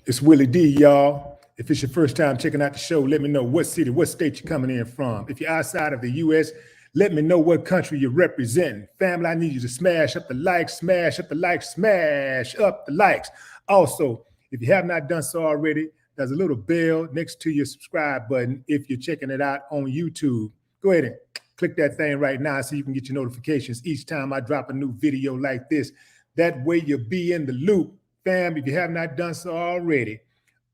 It's Willie D, y'all. If it's your first time checking out the show, let me know what city, what state you're coming in from. If you're outside of the U.S., let me know what country you're representing. Family, I need you to smash up the likes, smash up the likes, smash up the likes. Also, if you have not done so already, there's a little bell next to your subscribe button. If you're checking it out on YouTube, go ahead and click that thing right now so you can get your notifications each time I drop a new video like this. That way you'll be in the loop. Fam, if you have not done so already,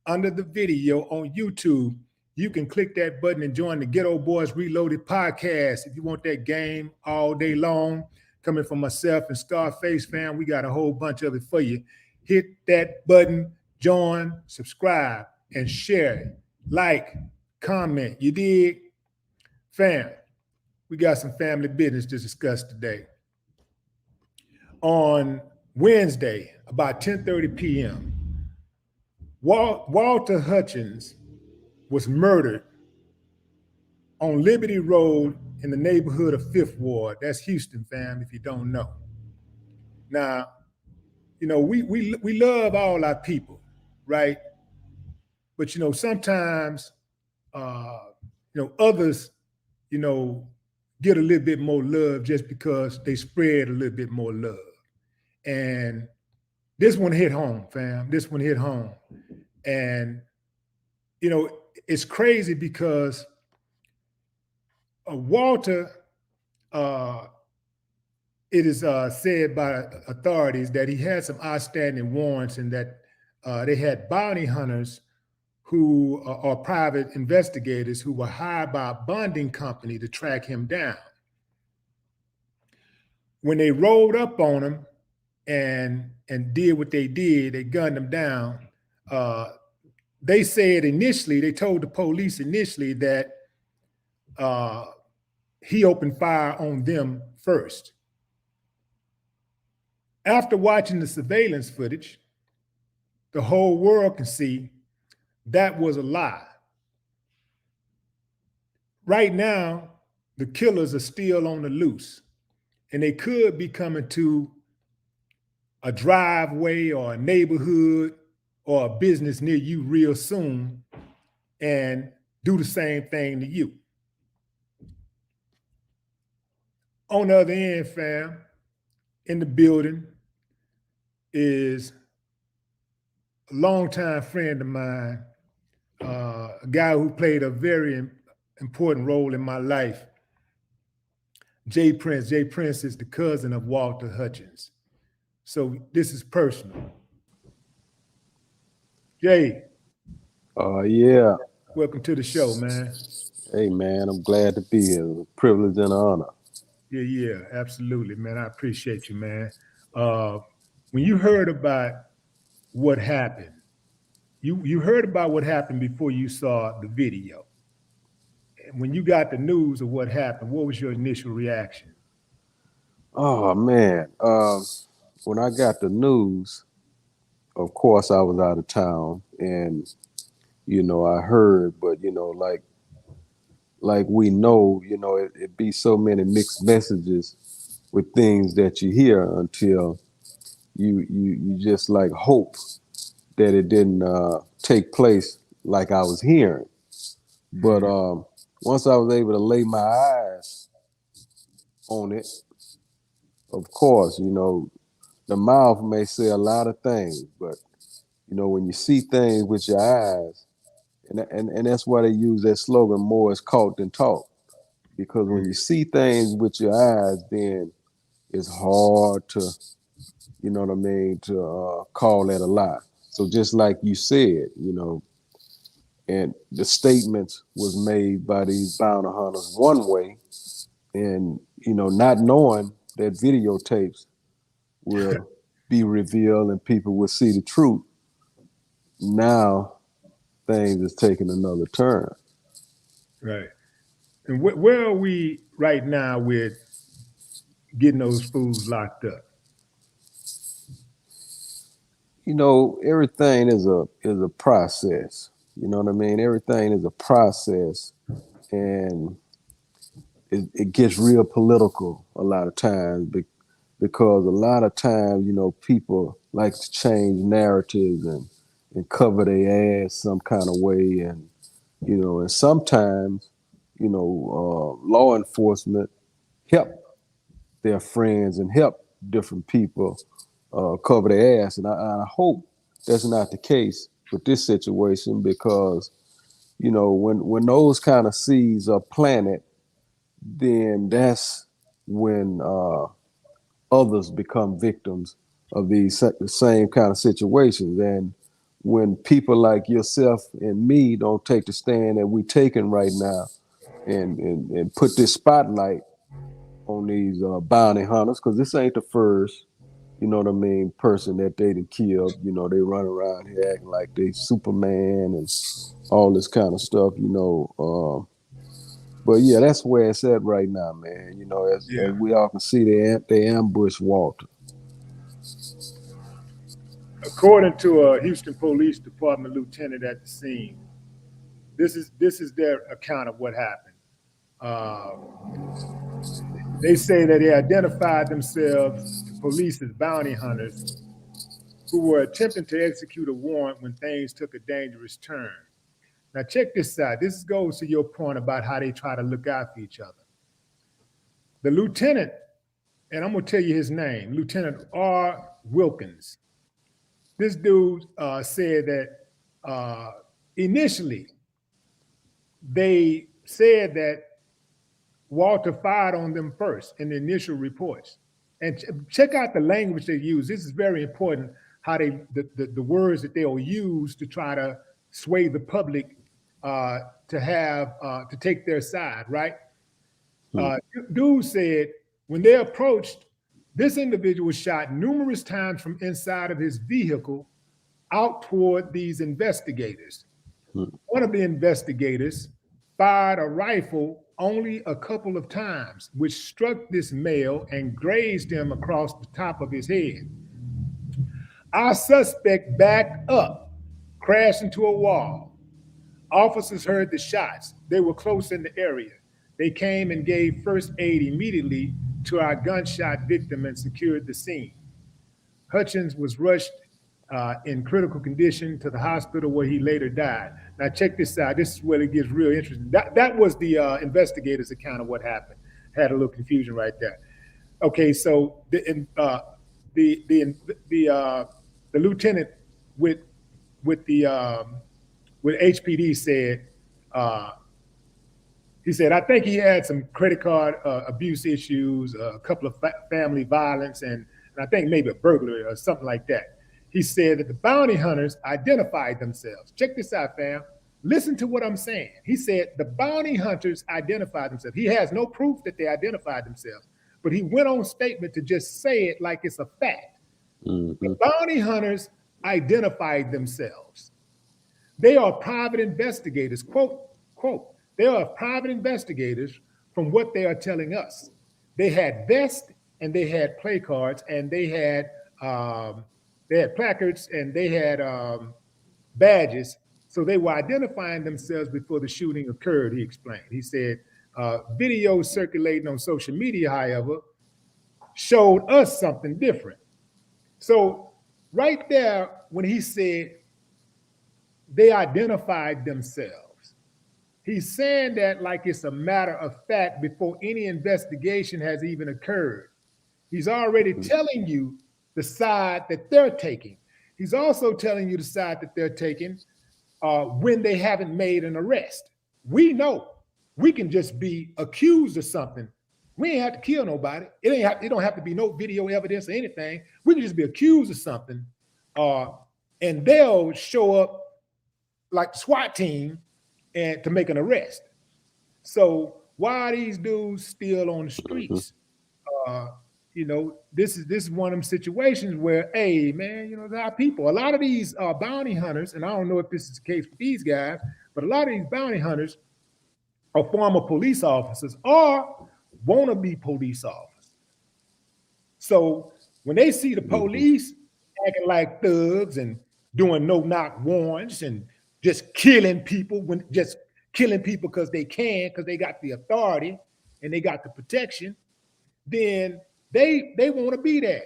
under the video on YouTube, you can click that button and join the Ghetto Boys Reloaded podcast. If you want that game all day long, coming from myself and Scarface, fam, we got a whole bunch of it for you. Hit that button, join, subscribe, and share it. Like, comment. You dig? Fam, we got some family business to discuss today. On Wednesday, about 10:30 p.m., Walter Hutchins was murdered on Liberty Road in the neighborhood of Fifth Ward. That's Houston, fam, if you don't know. Now, you know, we love all our people, right? But, you know, sometimes, others, get a little bit more love just because they spread a little bit more love. And this one hit home, fam. This one hit home. And, it's crazy because Walter, it is said by authorities that he had some outstanding warrants and that they had bounty hunters who are private investigators who were hired by a bonding company to track him down. When they rolled up on him and did what they did, they gunned him down. They said initially, they told the police initially that he opened fire on them first. After watching the surveillance footage, the whole world can see that was a lie. Right now, the killers are still on the loose, and they could be coming to a driveway or a neighborhood or a business near you real soon and do the same thing to you. On the other end, fam, in the building is a longtime friend of mine, a guy who played a very important role in my life, Jay Prince. Jay Prince is the cousin of Walter Hutchins. So this is personal. Jay. Yeah. Welcome to the show, man. Hey, man, I'm glad to be here. It's a privilege and an honor. Yeah, absolutely, man. I appreciate you, man. When you heard about what happened, you heard about what happened before you saw the video. And when you got the news of what happened, what was your initial reaction? Oh, man. When I got the news, of course, I was out of town and, I heard, but, like we know, it be so many mixed messages with things that you hear until you just like hope that it didn't take place like I was hearing. But once I was able to lay my eyes on it, of course, the mouth may say a lot of things, but when you see things with your eyes, and that's why they use that slogan, more is caught than taught. Because when you see things with your eyes, then it's hard to, to call that a lie. So just like you said, and the statements was made by these bounty hunters one way, and, not knowing that videotapes will be revealed and people will see the truth. Now things is taking another turn. Right. And where are we right now with getting those fools locked up? Everything is a process. You know what I mean? Everything is a process, and it gets real political a lot of times because a lot of times, people like to change narratives and and cover their ass some kind of way. And, and sometimes, law enforcement help their friends and help different people cover their ass. And I hope that's not the case with this situation, because, when those kind of seeds are planted, then that's when others become victims of these same kind of situations. And when people like yourself and me don't take the stand that we're taking right now, and put this spotlight on these bounty hunters, because this ain't the first, person that they done killed. They run around here acting like they Superman and all this kind of stuff. But yeah, that's where it's at right now, man. As we all can see, they ambush Walter. According to a Houston Police Department lieutenant at the scene, this is their account of what happened. They say that they identified themselves to police as bounty hunters who were attempting to execute a warrant when things took a dangerous turn. Now check this out. This goes to your point about how they try to look out for each other. The lieutenant, and I'm going to tell you his name, Lieutenant R. Wilkins. This dude said that initially they said that Walter fired on them first in the initial reports. And check out the language they use. This is very important, how the words that they'll use to try to sway the public to take their side, right? Dude said when they approached, this individual was shot numerous times from inside of his vehicle out toward these investigators. One of the investigators fired a rifle only a couple of times, which struck this male and grazed him across the top of his head. Our suspect backed up, crashed into a wall. Officers heard the shots. They were close in the area. They came and gave first aid immediately to our gunshot victim and secured the scene. Hutchins was rushed in critical condition to the hospital where he later died. Now check this out. This is where it gets real interesting. That was the investigator's account of what happened. Had a little confusion right there. Okay, so the lieutenant with HPD said, he said, I think he had some credit card abuse issues, a couple of family violence, and I think maybe a burglary or something like that. He said that the bounty hunters identified themselves. Check this out, fam. Listen to what I'm saying. He said the bounty hunters identified themselves. He has no proof that they identified themselves, but he went on statement to just say it like it's a fact. The bounty hunters identified themselves. They are private investigators, quote, they are private investigators from what they are telling us. They had vests and they had play cards and they had placards and they had badges. So they were identifying themselves before the shooting occurred, he explained. He said, videos circulating on social media, however, showed us something different. So right there, when he said they identified themselves, he's saying that like it's a matter of fact before any investigation has even occurred. He's already telling you the side that they're taking. He's also telling you the side that they're taking when they haven't made an arrest. We know we can just be accused of something. We ain't have to kill nobody. It don't have to be no video evidence or anything. We can just be accused of something, and they'll show up like the SWAT team and to make an arrest. So why are these dudes still on the streets? This is one of them situations where, hey, man, there are people. A lot of these bounty hunters, and I don't know if this is the case with these guys, but a lot of these bounty hunters are former police officers or wannabe police officers. So when they see the police acting like thugs and doing no-knock warrants and just killing people because they can, because they got the authority and they got the protection, then they want to be that.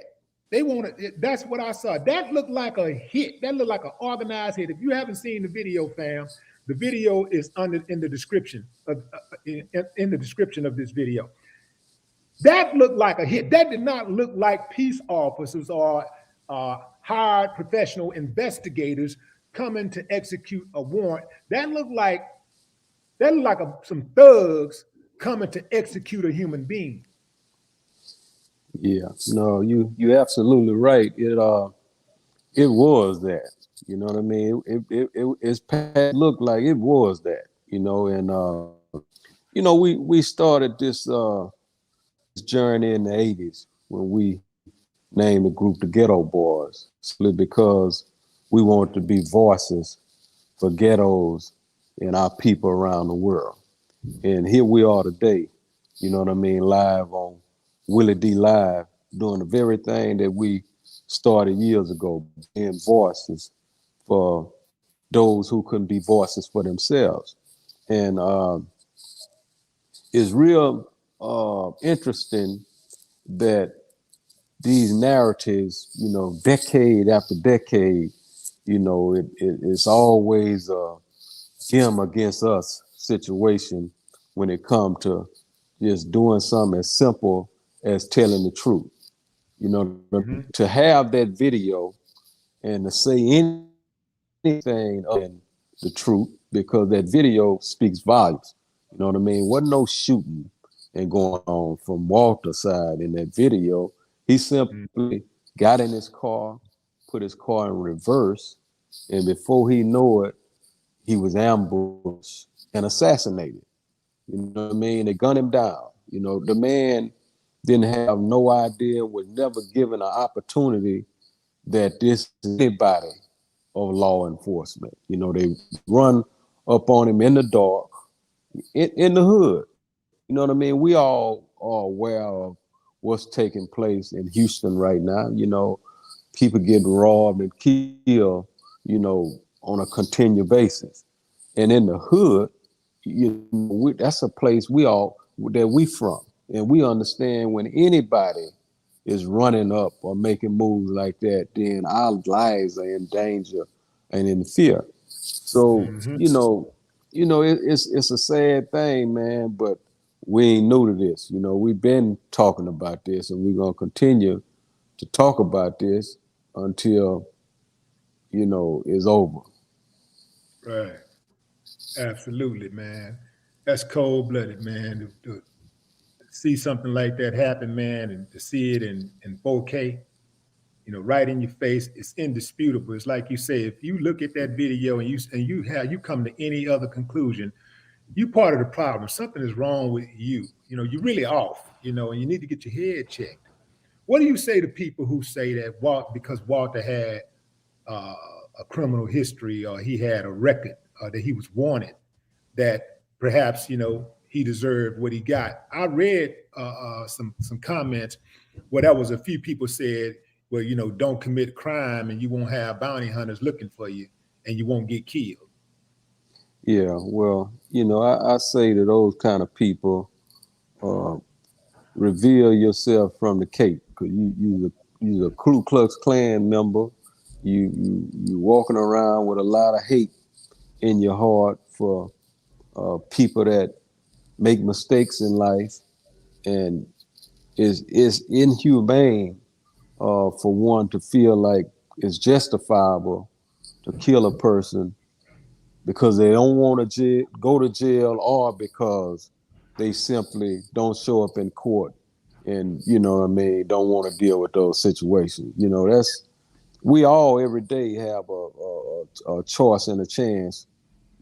They want to. That's what I saw. That looked like a hit. That looked like an organized hit. If you haven't seen the video, fam, the video is under in the description of in the description of this video. That looked like a hit. That did not look like peace officers or hired professional investigators coming to execute a warrant. That looked like some thugs coming to execute a human being. Yeah, no, you absolutely right. It was that. You know what I mean? It looked like it was that. And we started this journey in the '80s when we named the group the Ghetto Boys, simply because we wanted to be voices for ghettos and our people around the world. And here we are today, you know what I mean, live on Willie D Live, doing the very thing that we started years ago, being voices for those who couldn't be voices for themselves. And it's real interesting that these narratives, decade after decade, it's always a him against us situation when it comes to just doing something as simple as telling the truth. To have that video and to say anything other than the truth, because that video speaks volumes. You know what I mean? Wasn't no shooting and going on from Walter's side in that video. He simply got in his car, put his car in reverse, and before he knew it, he was ambushed and assassinated. You know what I mean? They gunned him down. The man didn't have no idea, was never given an opportunity that this is anybody of law enforcement. They run up on him in the dark, in the hood. You know what I mean? We all are aware of what's taking place in Houston right now. People getting robbed and killed, on a continual basis. And in the hood, that's a place that we from. And we understand when anybody is running up or making moves like that, then our lives are in danger and in fear. So, it's a sad thing, man, but we ain't new to this. We've been talking about this, and we're going to continue to talk about this until, it's over. Right. Absolutely, man. That's cold-blooded, man. To see something like that happen, man, and to see it in 4K, right in your face, it's indisputable. It's like you say, if you look at that video and you come to any other conclusion, you part of the problem. Something is wrong with you. You're really off, and you need to get your head checked. What do you say to people who say that because Walter had a criminal history or he had a record that he was wanted, that perhaps, he deserved what he got? I read some comments where there was a few people said, well, don't commit crime and you won't have bounty hunters looking for you and you won't get killed. Yeah, well, I say to those kind of people, reveal yourself from the Cape, because you're a Ku Klux Klan member. You walking around with a lot of hate in your heart for people that make mistakes in life, and is inhumane for one to feel like it's justifiable to kill a person because they don't want to go to jail, or because they simply don't show up in court and, don't want to deal with those situations. We all every day have a choice and a chance,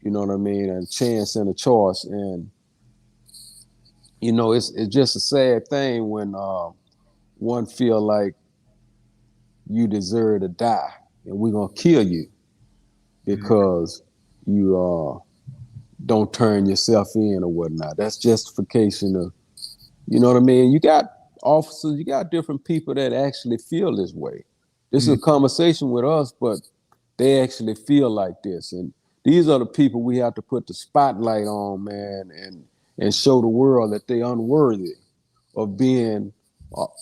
a chance and a choice. And, it's just a sad thing when one feel like you deserve to die and we're going to kill you because you don't turn yourself in or whatnot. That's justification of, you know what I mean? You got officers, you got different people that actually feel this way. This is a conversation with us, but they actually feel like this. And these are the people we have to put the spotlight on, man, and show the world that they're unworthy of being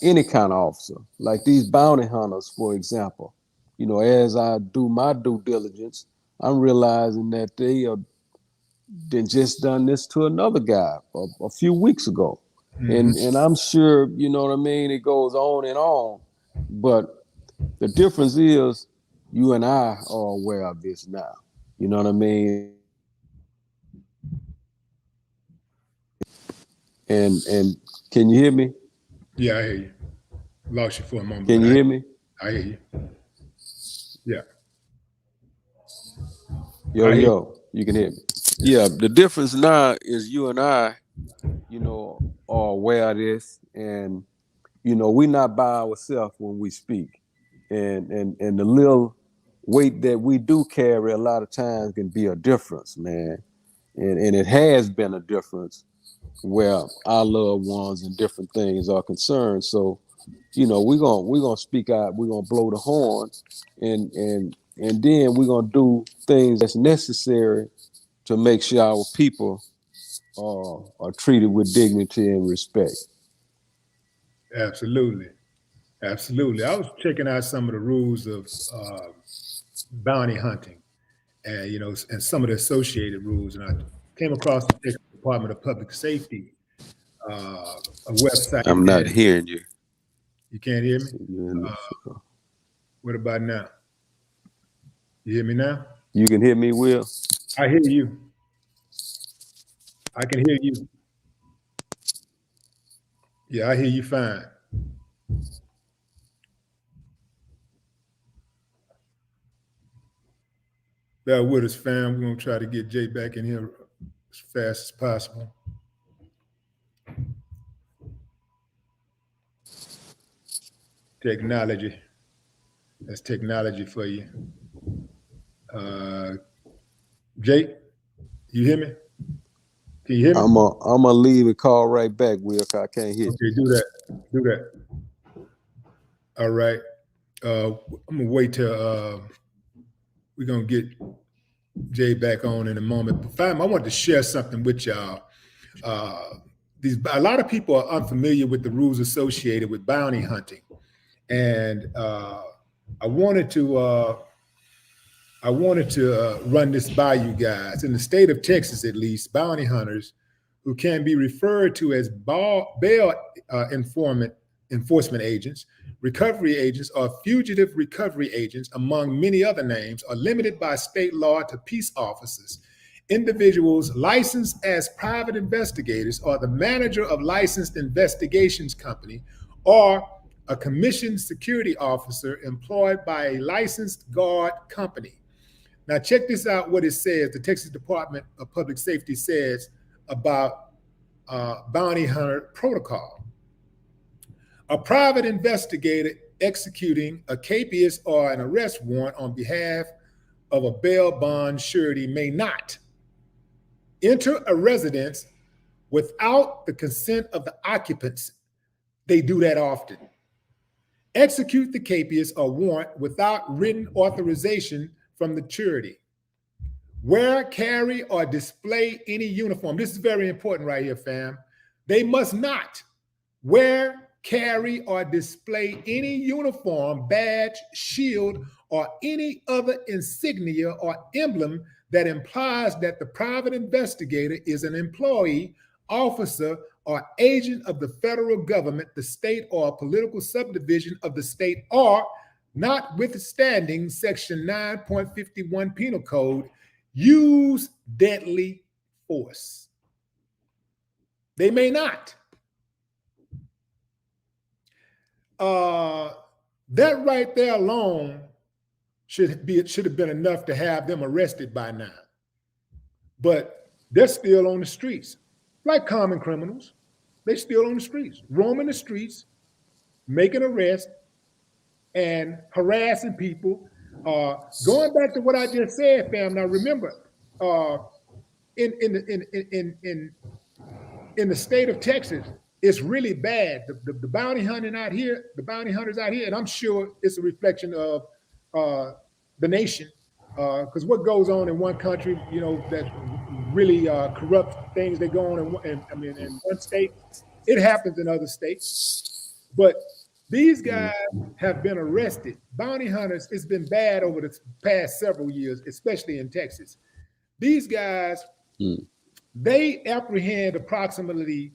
any kind of officer, like these bounty hunters, for example. As I do my due diligence, I'm realizing that they are then just done this to another guy a few weeks ago. And I'm sure, you know what I mean, it goes on and on. But the difference is you and I are aware of this now. You know what I mean? And can you hear me? Yeah, I hear you. Lost you for a moment. Can you hear me? I hear you. Yeah. Yo, you can hear me. Yeah, the difference now is you and I, are aware of this, and we're not by ourselves when we speak, and the little weight that we do carry a lot of times can be a difference, man, and it has been a difference where our loved ones and different things are concerned. So, we're gonna speak out, we're gonna blow the horn, and then we're gonna do things that's necessary to make sure our people are treated with dignity and respect. Absolutely. Absolutely. I was checking out some of the rules of bounty hunting and, and some of the associated rules. And I came across the Texas Department of Public Safety, a website. I'm not hearing you. You can't hear me? What about now? You hear me now? You can hear me, Will? I hear you. I can hear you. Yeah, I hear you fine. Bear with us, fam. We're going to try to get Jay back in here as fast as possible. Technology. That's technology for you. Jay, you hear me? Can you hear me? I'm gonna leave and call right back, Will, because I can't hear you. Okay, do that. All right. I'm gonna wait till we're gonna get Jay back on in a moment. But fam, I want to share something with y'all. A lot of people are unfamiliar with the rules associated with bounty hunting, and I wanted to run this by you guys. In the state of Texas, at least, bounty hunters, who can be referred to as bail enforcement agents, recovery agents, or fugitive recovery agents, among many other names, are limited by state law to peace officers, individuals licensed as private investigators, or the manager of licensed investigations company, or a commissioned security officer employed by a licensed guard company. Now, check this out, what it says. The Texas Department of Public Safety says about bounty hunter protocol. A private investigator executing a capias or an arrest warrant on behalf of a bail bond surety may not enter a residence without the consent of the occupants. They do that often. Execute the capias or warrant without written authorization from the surety. Wear, carry, or display any uniform. This is very important right here, fam. They must not wear, carry, or display any uniform, badge, shield, or any other insignia or emblem that implies that the private investigator is an employee, officer, or agent of the federal government, the state, or a political subdivision of the state, or notwithstanding Section 9.51 Penal Code, use deadly force. They may not. That right there alone should have been enough to have them arrested by now. But they're still on the streets, like common criminals. They're still on the streets, roaming the streets, making arrests, and harassing people. Going back to what I just said, fam. Now remember, in the state of Texas, it's really bad. The bounty hunting out here, the bounty hunters out here, and I'm sure it's a reflection of the nation. Because what goes on in one country, that really corrupt things that go on in one state, it happens in other states. But these guys have been arrested. Bounty hunters, it's been bad over the past several years, especially in Texas. These guys, Mm. they apprehend approximately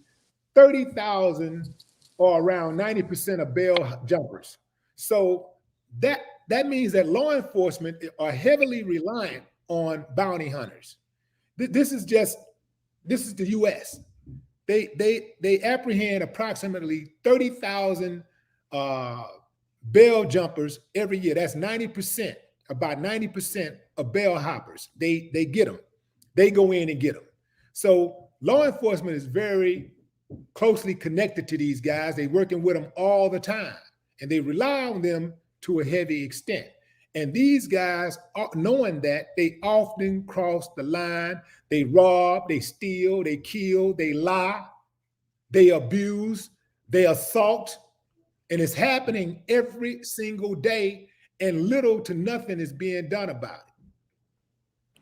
30,000 or around 90% of bail jumpers. So that that means that law enforcement are heavily reliant on bounty hunters. This is the US. They apprehend approximately 30,000 uh, bail jumpers every year. That's 90%, about 90% of bail hoppers. They get them. They go in and get them. So law enforcement is very closely connected to these guys. They're working with them all the time, and they rely on them to a heavy extent. And these guys, knowing that, they often cross the line. They rob, they steal, they kill, they lie, they abuse, they assault, and it's happening every single day, and little to nothing is being done about it.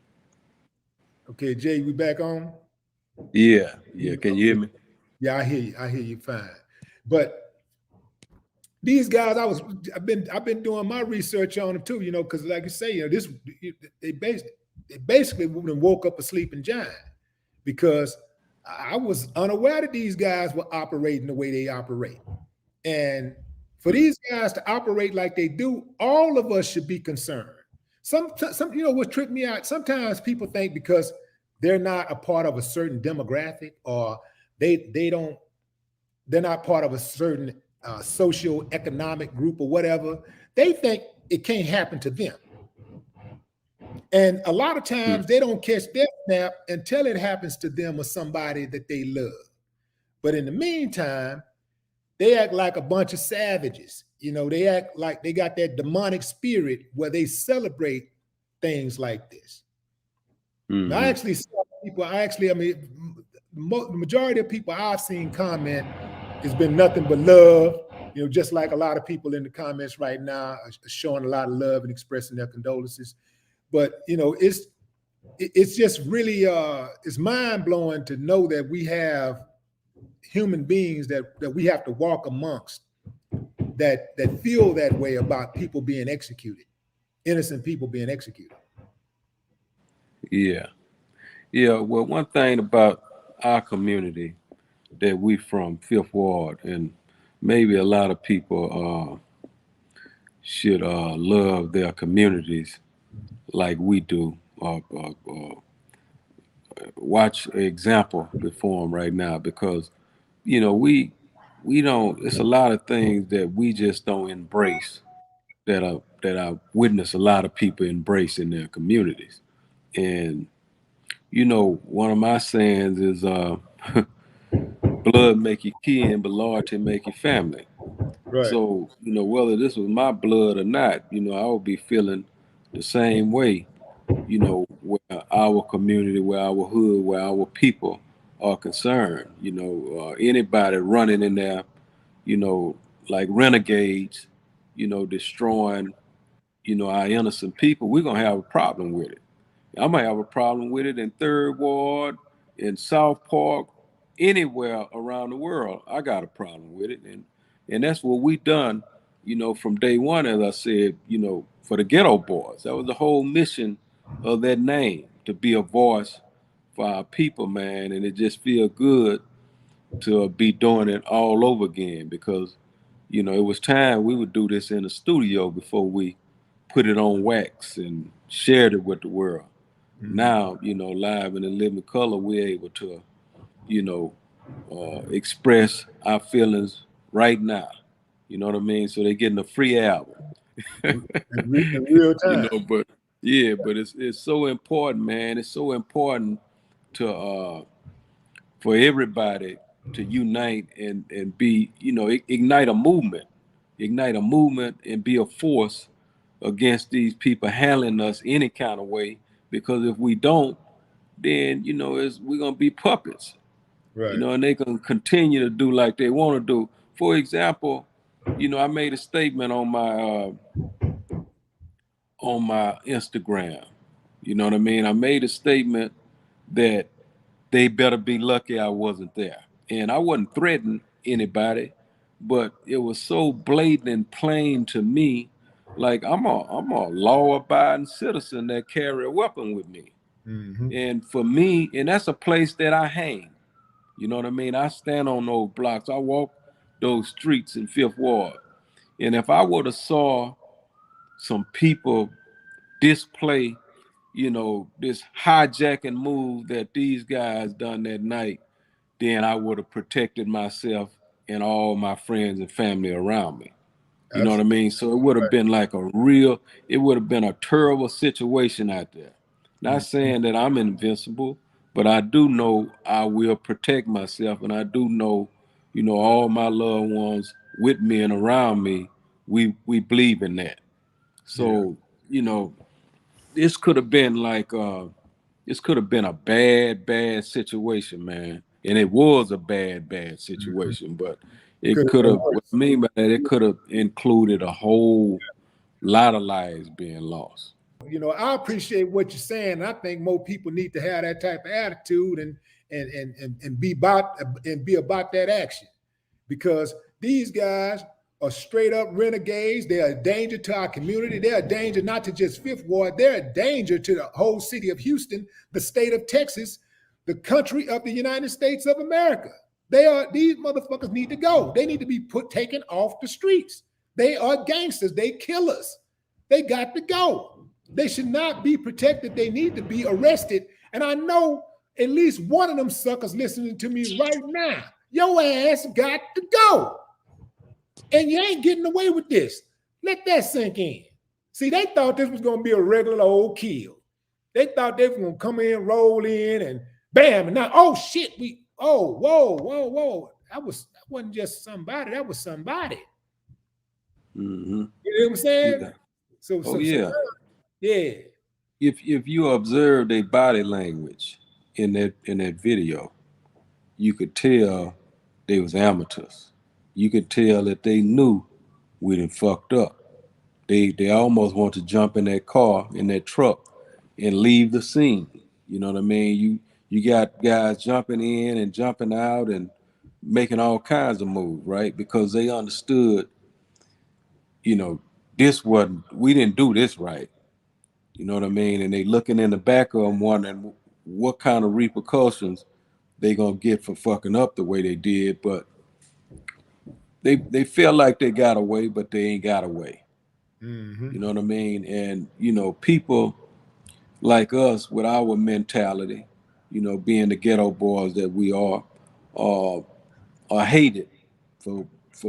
Okay, Jay, we back on? Yeah, yeah. Can you hear me? Yeah, I hear you. I hear you fine. But these guys, I've been doing my research on them too, because like you say, this they basically woke up a sleeping giant, because I was unaware that these guys were operating the way they operate. And for these guys to operate like they do, all of us should be concerned. Some what tripped me out, sometimes people think because they're not a part of a certain demographic, or they don't they're not part of a certain socio-economic group or whatever, they think it can't happen to them. And a lot of times they don't catch their snap until it happens to them or somebody that they love. But in the meantime, they act like a bunch of savages. They act like they got that demonic spirit where they celebrate things like this. Mm-hmm. I actually saw people, I mean, the majority of people I've seen comment has been nothing but love. Just like a lot of people in the comments right now are showing a lot of love and expressing their condolences. But it's just really it's mind blowing to know that we have human beings that we have to walk amongst that feel that way about people being executed, innocent people being executed. Yeah, yeah. Well, one thing about our community that we from Fifth Ward, and maybe a lot of people should love their communities like we do. Watch an example before them right now, because we don't. It's a lot of things that we just don't embrace, that I witness a lot of people embrace in their communities. And one of my sayings is blood make you kin, but loyalty make you family. Right. So, whether this was my blood or not, I would be feeling the same way, where our community, where our hood, where our people are concerned. Anybody running in there, you know, like renegades, destroying, our innocent people, we're going to have a problem with it. I might have a problem with it in Third Ward, in South Park, anywhere around the world. I got a problem with it, and that's what we done. From day one, as I said, for the Ghetto Boys, that was the whole mission of that name, to be a voice for our people, man. And it just feel good to be doing it all over again, because it was time we would do this in the studio before we put it on wax and shared it with the world. Now, live and in living color, we're able to, express our feelings right now. You know what I mean? So they're getting a free album. In real time. But yeah, but it's so important, man. It's so important to for everybody to unite and be, ignite a movement and be a force against these people handling us any kind of way. Because if we don't, then we're gonna be puppets, Right. and they can continue to do like they want to do. For example, I made a statement on my Instagram. You know what I mean? I made a statement that they better be lucky I wasn't there, and I wasn't threatening anybody. but it was so blatant and plain to me. Like I'm a law-abiding citizen that carry a weapon with me, Mm-hmm. and for me, and that's a place that I hang. You know what I mean? I stand on those blocks. I walk those streets in Fifth Ward, and if I would have saw some people display, this hijacking move that these guys done that night, then I would have protected myself and all my friends and family around me. You know what I Absolutely. mean? So it would have been like it would have been a terrible situation out there. Not Mm-hmm. saying that I'm invincible, but I do know I will protect myself, and I do know, all my loved ones with me and around me, we believe in that. Yeah. So, you know, this could have been like this could have been a bad situation, man. And it was a bad Mm-hmm. situation, but Could it have could been have, what I worse. mean by that, it could have included a whole lot of lives being lost. I appreciate what you're saying. I think more people need to have that type of attitude and be about that action, because these guys are straight up renegades. They are a danger to our community. They're a danger not to just Fifth Ward. They're a danger to the whole city of Houston, the state of Texas, the country of the United States of America. These motherfuckers need to go. They need to be taken off the streets. They are gangsters. They killers. They got to go. They should not be protected. They need to be arrested. And I know at least one of them suckers listening to me right now. Your ass got to go. And you ain't getting away with this. Let that sink in. See, they thought this was going to be a regular old kill. They thought they were going to come in, roll in, and bam. And now, oh shit, whoa. That wasn't just somebody. That was somebody. Mm-hmm. You know what I'm saying? Yeah. So, Oh so, so, yeah. yeah. If you observe their body language in that video, you could tell they was amateurs. You could tell that they knew we done fucked up. They almost want to jump in that car, in that truck, and leave the scene. You know what I mean? You got guys jumping in and jumping out and making all kinds of moves, right? Because they understood, you know, we didn't do this right. You know what I mean? And they looking in the back of them wondering what kind of repercussions they gonna get for fucking up the way they did. But they feel like they got away, but they ain't got away. Mm-hmm. You know what I mean? And people like us with our mentality, being the ghetto boys that we uh, are hated for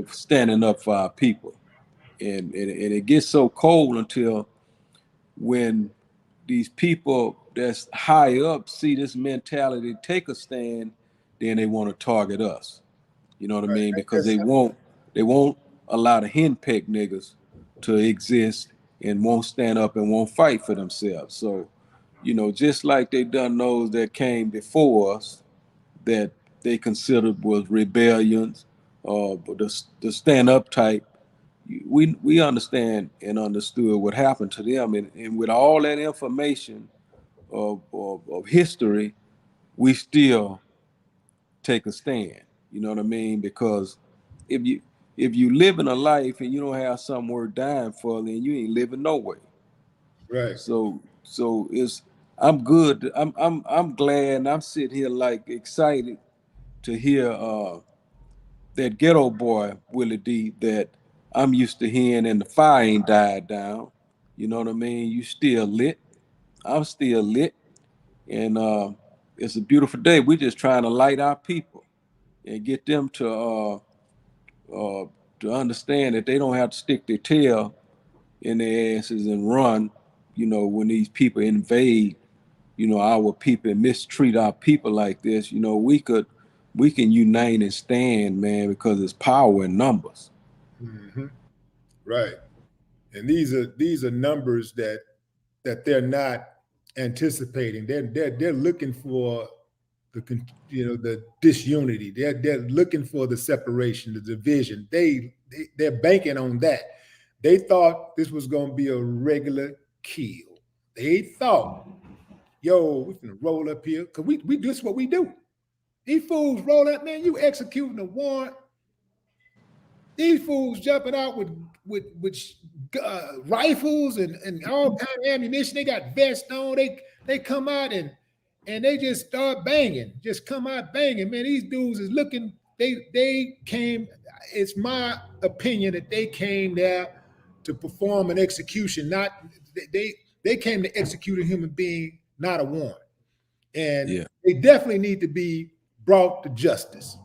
standing up for our people. And it gets so cold until when these people that's high up see this mentality take a stand, then they want to target us. You know what I Right. mean? Ain't Because that they won't allow the henpecked niggas to exist and won't stand up and won't fight for themselves. So, just like they done those that came before us that they considered was rebellions, but the stand up type, we understand and understood what happened to them, and with all that information of history, we still take a stand. You know what I mean? Because if you if you live in a life and you don't have something worth dying for, then you ain't living no way. right. So it's I'm good. I'm glad, and I'm sitting here like excited to hear that ghetto boy Willie D that I'm used to hearing, and the fire ain't died down. You know what I mean? You still lit. I'm still lit, and it's a beautiful day. We're just trying to light our people and get them uh, to understand that they don't have to stick their tail in their asses and run. When these people invade, our people and mistreat our people like this, we can unite and stand, man, because it's power in numbers. Mm-hmm. Right. And these are numbers that they're not anticipating. They're looking for the disunity. They're looking for the separation, the division. They're banking on that. They thought this was going to be a regular kill. They thought, yo, we can roll up here because we this is what we do. These fools roll up, man. You executing a warrant These fools jumping out with rifles and all kind of ammunition. They got vests on. They come out and they just start banging. Just come out banging, man. These dudes is looking. They came. It's my opinion that they came there to perform an execution. Not they came to execute a human being, not a warrant. And they definitely need to be brought to justice.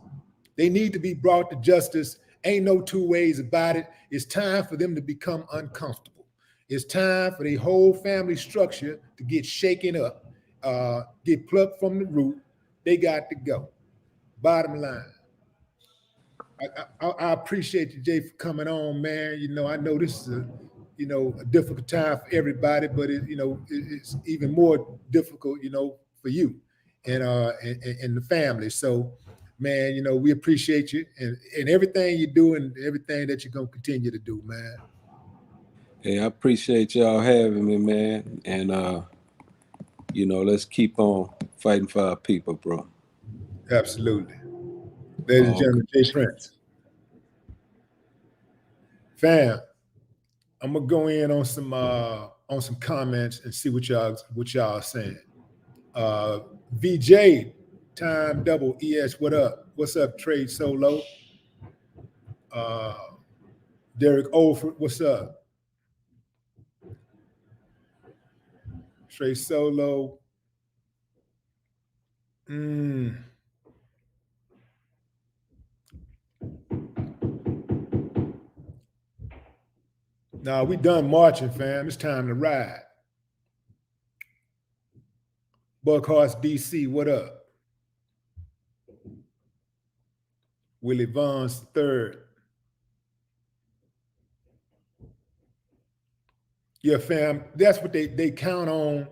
They need to be brought to justice. Ain't no two ways about it. It's time for them to become uncomfortable. It's time for the whole family structure to get shaken up, get plucked from the root. They got to go. Bottom line. I appreciate you, Jay, for coming on, man. You know, I know this is a difficult time for everybody, but it's even more difficult, for you and the family. So, man, we appreciate you and everything you do and everything that you're gonna continue to do, man. Hey, I appreciate y'all having me, man. And let's keep on fighting for our people, bro. Absolutely. Ladies and gentlemen, Jay Prince. Fam, I'm gonna go in on some comments and see what y'all are saying. VJ, time double ES, what up? What's up, Trade Solo? Derek Olford, what's up? Trade Solo. Nah, we done marching, fam. It's time to ride. Buckhorse DC, what up? Willie Vaughn's third. Yeah, fam, that's what they count on.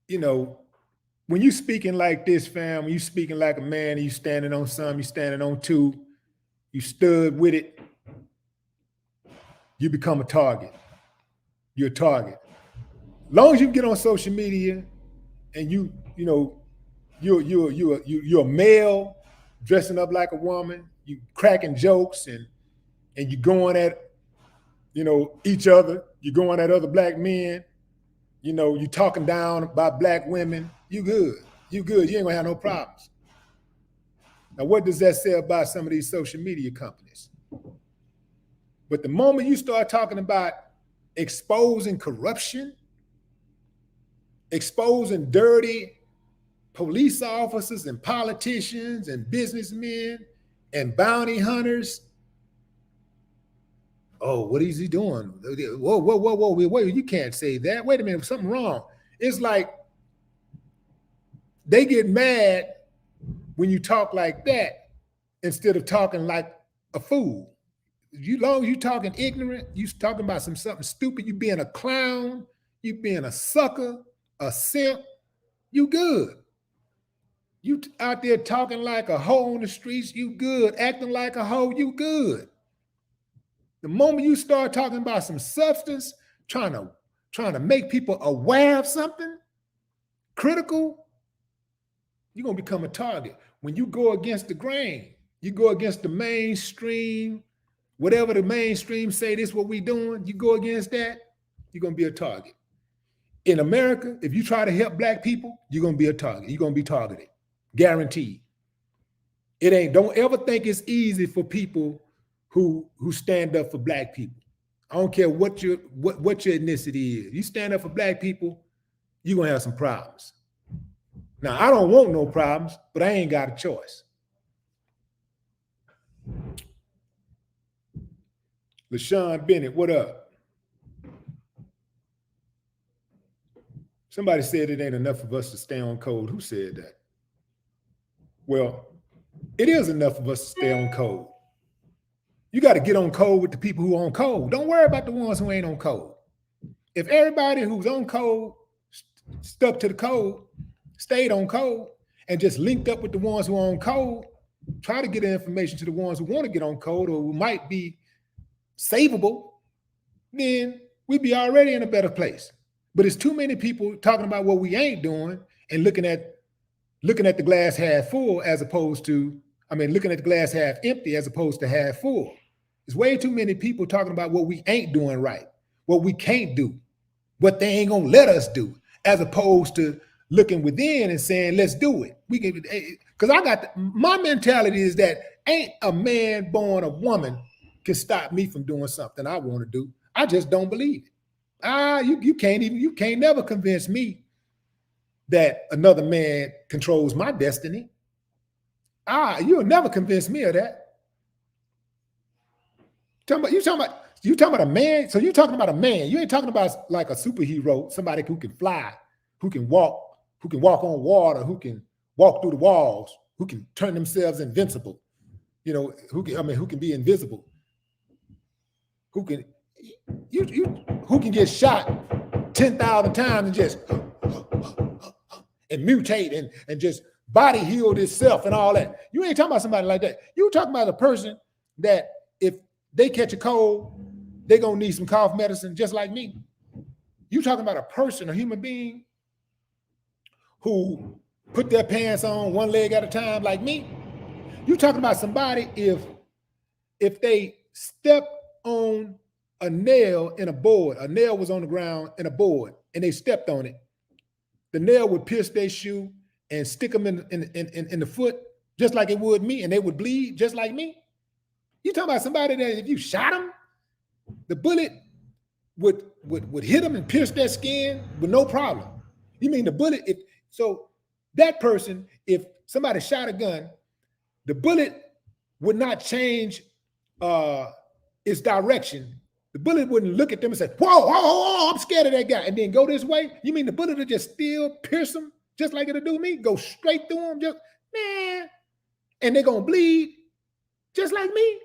When you speaking like this, fam, when you speaking like a man, you standing on some, you standing on two, you stood with it, you become a target. You're a target. Long as you get on social media and you're a male dressing up like a woman, you cracking jokes and you going at each other, you going at other black men, you talking down about black women, you good. You ain't gonna have no problems. Now, what does that say about some of these social media companies? But the moment you start talking about exposing corruption, exposing dirty police officers and politicians and businessmen and bounty hunters, oh, what is he doing? Whoa, wait, you can't say that. Wait a minute, something wrong. It's like they get mad when you talk like that instead of talking like a fool. Long as you talking ignorant, you talking about something stupid, you being a clown, you being a sucker, a simp, you good. You out there talking like a hoe on the streets, you good. Acting like a hoe, you good. The moment you start talking about some substance, trying to make people aware of something critical, you're gonna become a target. When you go against the grain, you go against the mainstream, whatever the mainstream say, this is what we doing, you go against that, you're gonna be a target. In America, if you try to help black people, you're gonna be a target. You're gonna be targeted, guaranteed. It ain't. Don't ever think it's easy for people who stand up for black people. I don't care what your ethnicity is. You stand up for black people, you're gonna have some problems. Now, I don't want no problems, but I ain't got a choice. LaShawn Bennett, what up? Somebody said it ain't enough of us to stay on code. Who said that? Well, it is enough of us to stay on code. You got to get on code with the people who on code. Don't worry about the ones who ain't on code. If everybody who's on code stuck to the code, stayed on code, and just linked up with the ones who are on code, try to get the information to the ones who want to get on code or who might be savable, then we'd be already in a better place. But it's too many people talking about what we ain't doing and looking at the glass half full as opposed to, looking at the glass half empty as opposed to half full. There's way too many people talking about what we ain't doing right, what we can't do, what they ain't gonna let us do, as opposed to looking within and saying, let's do it. We can, because my mentality is that ain't a man born a woman can stop me from doing something I want to do. I just don't believe it. You can't never convince me that another man controls my destiny. You'll never convince me of that. You talking about a man? So you're talking about a man. You ain't talking about like a superhero, somebody who can fly, who can walk on water, who can walk through the walls, who can turn themselves invincible. You know, who can be invisible. Who can get shot 10,000 times and just and mutate and just body healed itself and all that. You ain't talking about somebody like that. You talking about a person that if they catch a cold, they're gonna need some cough medicine just like me. You talking about a person, a human being who put their pants on one leg at a time like me. You talking about somebody if they step on a nail in a board, a nail was on the ground in a board and they stepped on it, the nail would pierce their shoe and stick them in the foot just like it would me, and they would bleed just like me. You talking about somebody that if you shot them, the bullet would hit them and pierce their skin with no problem. You mean the bullet, so that person, if somebody shot a gun, the bullet would not change its direction. The bullet wouldn't look at them and say, whoa, I'm scared of that guy, and then go this way. You mean the bullet would just still pierce them just like it'll do me? Go straight through them, and they're gonna bleed just like me.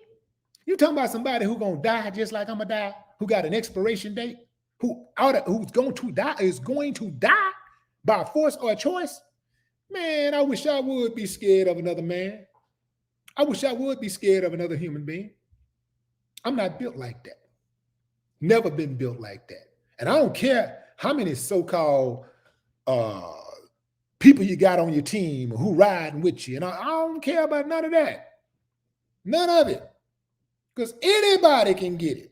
You talking about somebody who's gonna die just like I'm gonna die, who got an expiration date, who's going to die by force or a choice? Man, I wish I would be scared of another man. I wish I would be scared of another human being. I'm not built like that. Never been built like that. And I don't care how many so-called people you got on your team or who riding with you. And I don't care about none of that. None of it. Because anybody can get it.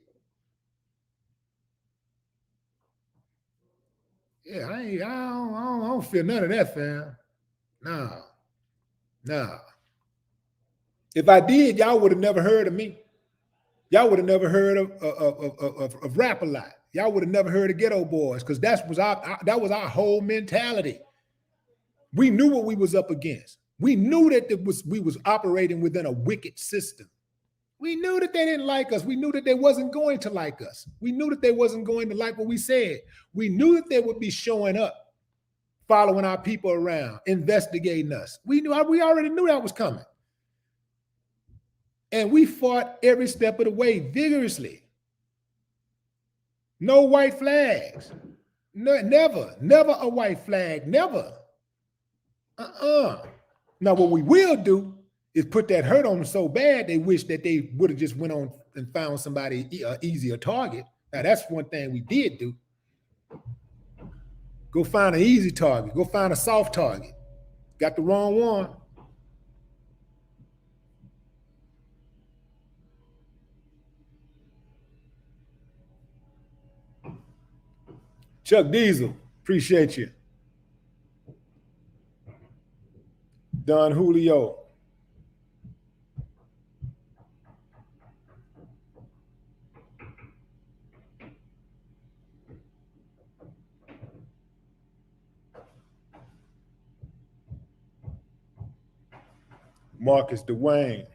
Yeah, I don't feel none of that, fam. No. If I did, y'all would have never heard of me. Y'all would have never heard of Rap a Lot. Y'all would have never heard of Ghetto Boys, because that was our whole mentality. We knew what we was up against. We knew that we was operating within a wicked system. We knew that they didn't like us. We knew that they wasn't going to like us. We knew that they wasn't going to like what we said. We knew that they would be showing up, following our people around, investigating us. We already knew that was coming. And we fought every step of the way vigorously. No white flags. No, never a white flag, never. Now, what we will do is put that hurt on them so bad they wish that they would have just went on and found somebody easier target. Now, that's one thing we did do. Go find an easy target. Go find a soft target. Got the wrong one. Chuck Diesel, appreciate you. Don Julio. Marcus Dwayne.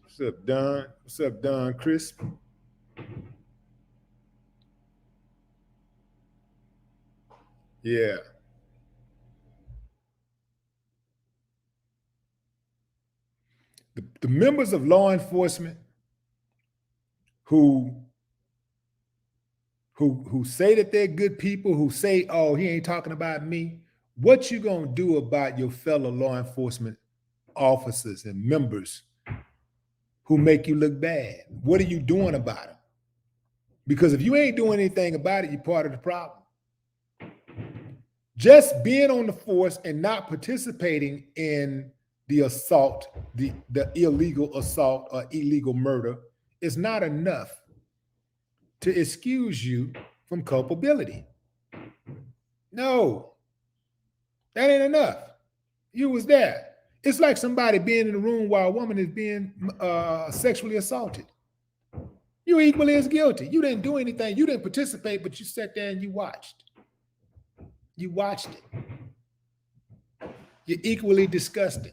What's up, Don? What's up, Don Crisp? Yeah. The members of law enforcement who say that they're good people, who say, oh, he ain't talking about me, what you gonna do about your fellow law enforcement officers and members who make you look bad? What are you doing about it? Because if you ain't doing anything about it, you're part of the problem. Just being on the force and not participating in the assault, the illegal assault or illegal murder is not enough to excuse you from culpability. No, that ain't enough. You was there. It's like somebody being in the room while a woman is being sexually assaulted. You're equally as guilty. You didn't do anything. You didn't participate, but you sat there and you watched. You watched it. You're equally disgusted.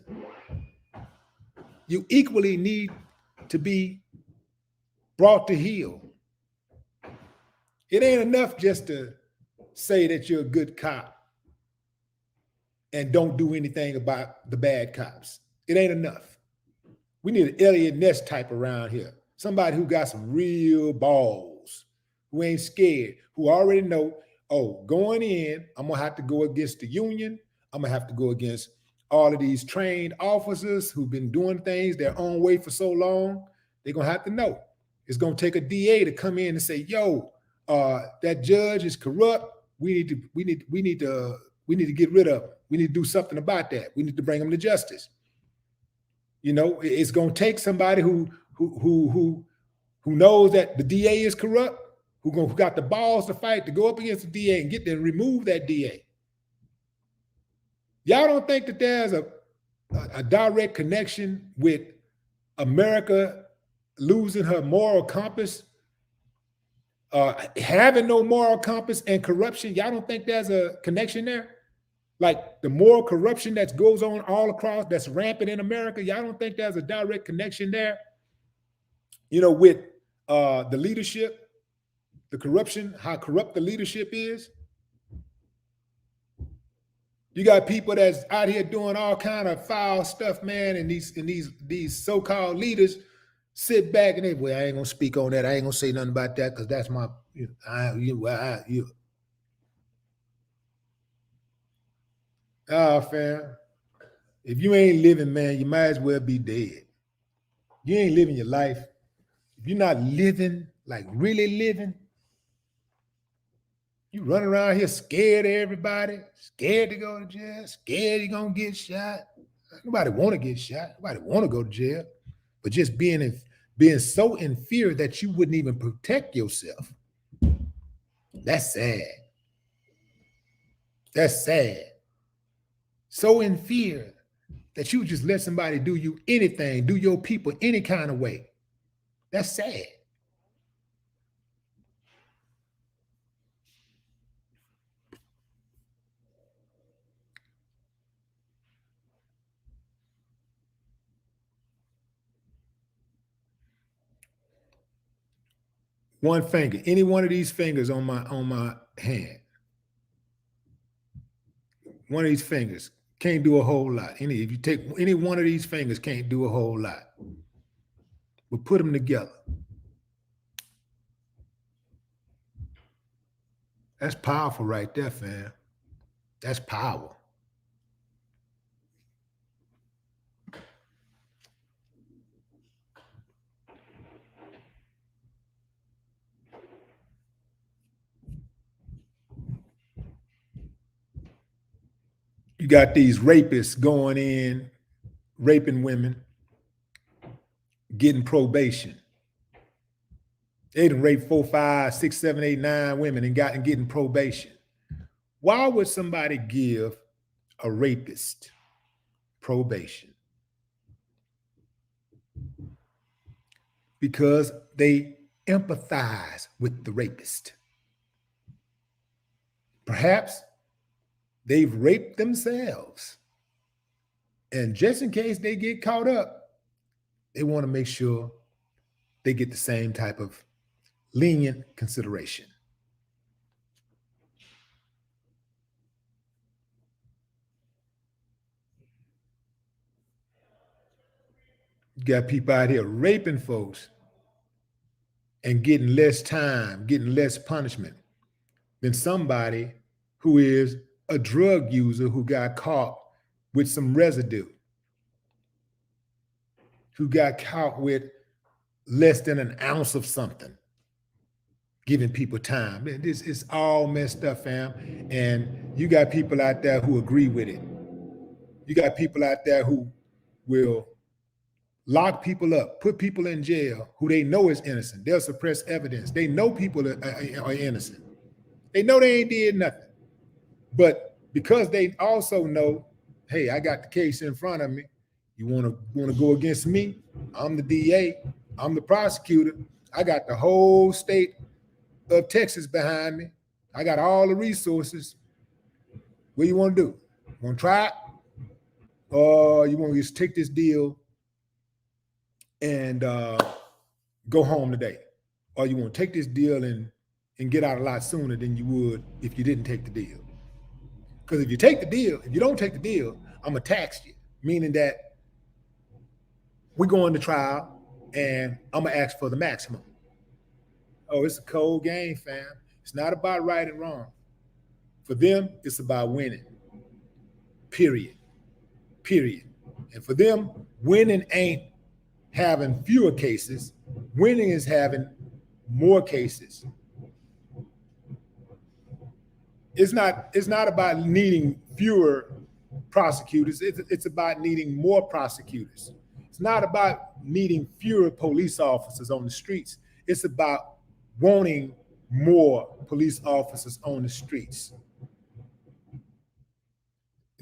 You equally need to be brought to heel. It ain't enough just to say that you're a good cop and don't do anything about the bad cops. It ain't enough. We need an Elliot Ness type around here. Somebody who got some real balls, who ain't scared, who already know, oh, going in, I'm gonna have to go against the union. I'm gonna have to go against all of these trained officers who've been doing things their own way for so long. They're gonna have to know. It's gonna take a DA to come in and say, yo, that judge is corrupt. We need to get rid of him. We need to do something about that. We need to bring him to justice. You know, it's gonna take somebody who knows that the DA is corrupt, who got the balls to fight to go up against the DA and get there and remove that DA. Y'all don't think that there's a direct connection with America losing her moral compass, having no moral compass, and corruption? Y'all don't think there's a connection there? Like the moral corruption that goes on all across, that's rampant in America, y'all don't think there's a direct connection there? You know, with the leadership, the corruption, how corrupt the leadership is. You got people that's out here doing all kind of foul stuff, man, and these so-called leaders sit back and they, well, I ain't gonna speak on that. I ain't gonna say nothing about that because that's my, fam. If you ain't living, man, you might as well be dead. You ain't living your life. If you're not living, like really living, you run around here scared of everybody, scared to go to jail, scared you're gonna get shot. Nobody want to get shot. Nobody want to go to jail. But just being so in fear that you wouldn't even protect yourself. That's sad. That's sad. So in fear that you just let somebody do you anything, do your people any kind of way. That's sad. One finger, any one of these fingers on my hand, one of these fingers can't do a whole lot. If you take any one of these fingers, can't do a whole lot. But put them together. That's powerful right there, fam. That's power. You got these rapists going in, raping women, getting probation. They done raped 4, 5, 6, 7, 8, 9 women and getting probation. Why would somebody give a rapist probation? Because they empathize with the rapist. Perhaps they've raped themselves. And just in case they get caught up, they want to make sure they get the same type of lenient consideration. You got people out here raping folks and getting less time, getting less punishment than somebody who is a drug user who got caught with some residue, who got caught with less than an ounce of something. giving people time. Man, this is all messed up, fam. And you got people out there who agree with it. You got people out there who will lock people up, put people in jail who they know is innocent. They'll suppress evidence. They know people are innocent. They know they ain't did nothing. But because they also know, hey, I got the case in front of me. You want to go against me? I'm the DA. I'm the prosecutor. I got the whole state of Texas behind me. I got all the resources. What do you want to do? Want to try it? Or you want to just take this deal and go home today? Or you want to take this deal and get out a lot sooner than you would if you didn't take the deal? Because if you take the deal, if you don't take the deal, I'm going to tax you, meaning that we're going to trial and I'm going to ask for the maximum. Oh, it's a cold game, fam. It's not about right and wrong. For them, it's about winning. Period. And for them, winning ain't having fewer cases. Winning is having more cases. It's not about needing fewer prosecutors. It's about needing more prosecutors. It's not about needing fewer police officers on the streets. It's about wanting more police officers on the streets.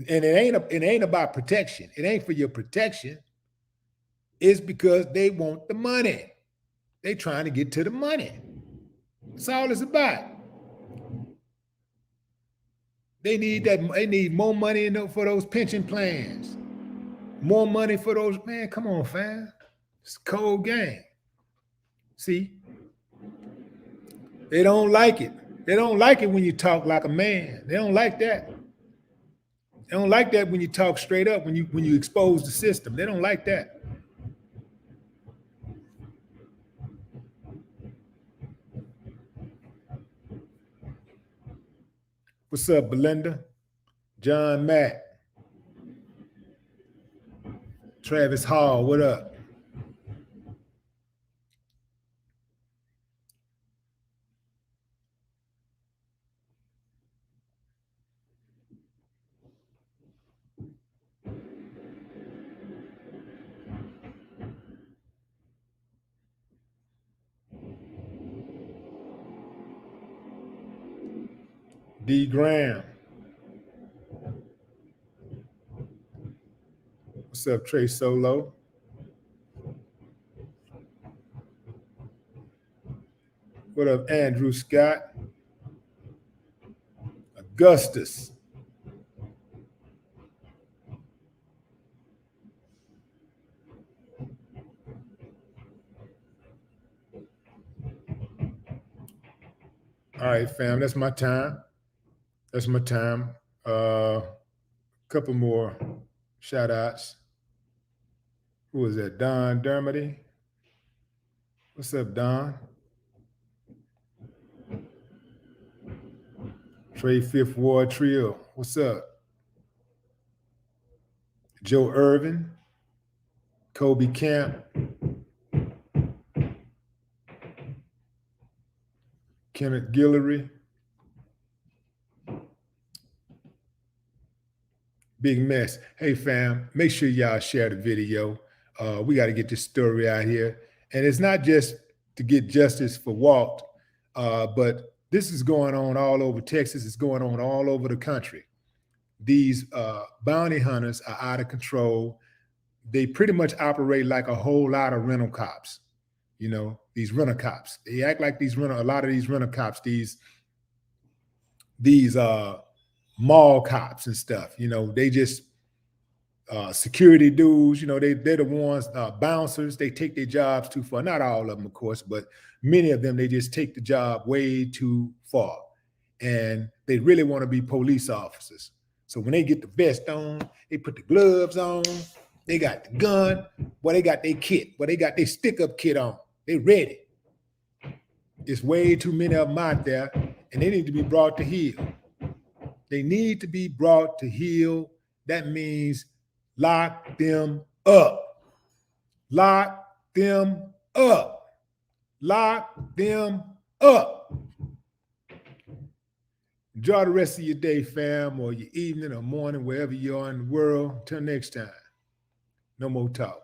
And it ain't about protection. It ain't for your protection. It's because they want the money. They trying to get to the money. That's all it's about. They need that. They need more money for those pension plans. More money for those. Man, come on, fam. It's a cold game. See, they don't like it. They don't like it when you talk like a man. They don't like that. They don't like that when you talk straight up, when you expose the system. They don't like that. What's up, Belinda? John Mack. Travis Hall, what up? D. Graham. What's up, Trey Solo? What up, Andrew Scott? Augustus. All right, fam, that's my time. That's my time. Couple more shout outs. Who was that? Don Dermody. What's up, Don? Trey Fifth Ward Trio. What's up? Joe Irvin. Kobe Camp. Kenneth Guillory. Big mess. Hey, fam, make sure y'all share the video. We got to get this story out here. And it's not just to get justice for Walt, but this is going on all over Texas. It's going on all over the country. These bounty hunters are out of control. They pretty much operate like a whole lot of rental cops. You know, these rental cops. They act like a lot of these rental cops, these mall cops and stuff. You know, they just security dudes. You know, they're the ones, bouncers. They take their jobs too far. Not all of them, of course, but many of them, they just take the job way too far. And they really want to be police officers. So when they get the vest on, they put the gloves on, they got the gun, they got their kit, they got their stick-up kit on. They ready. It's way too many of them out there, and they need to be brought to heel. They need to be brought to heel. That means lock them up. Lock them up. Lock them up. Enjoy the rest of your day, fam, or your evening or morning, wherever you are in the world. Till next time, no more talk.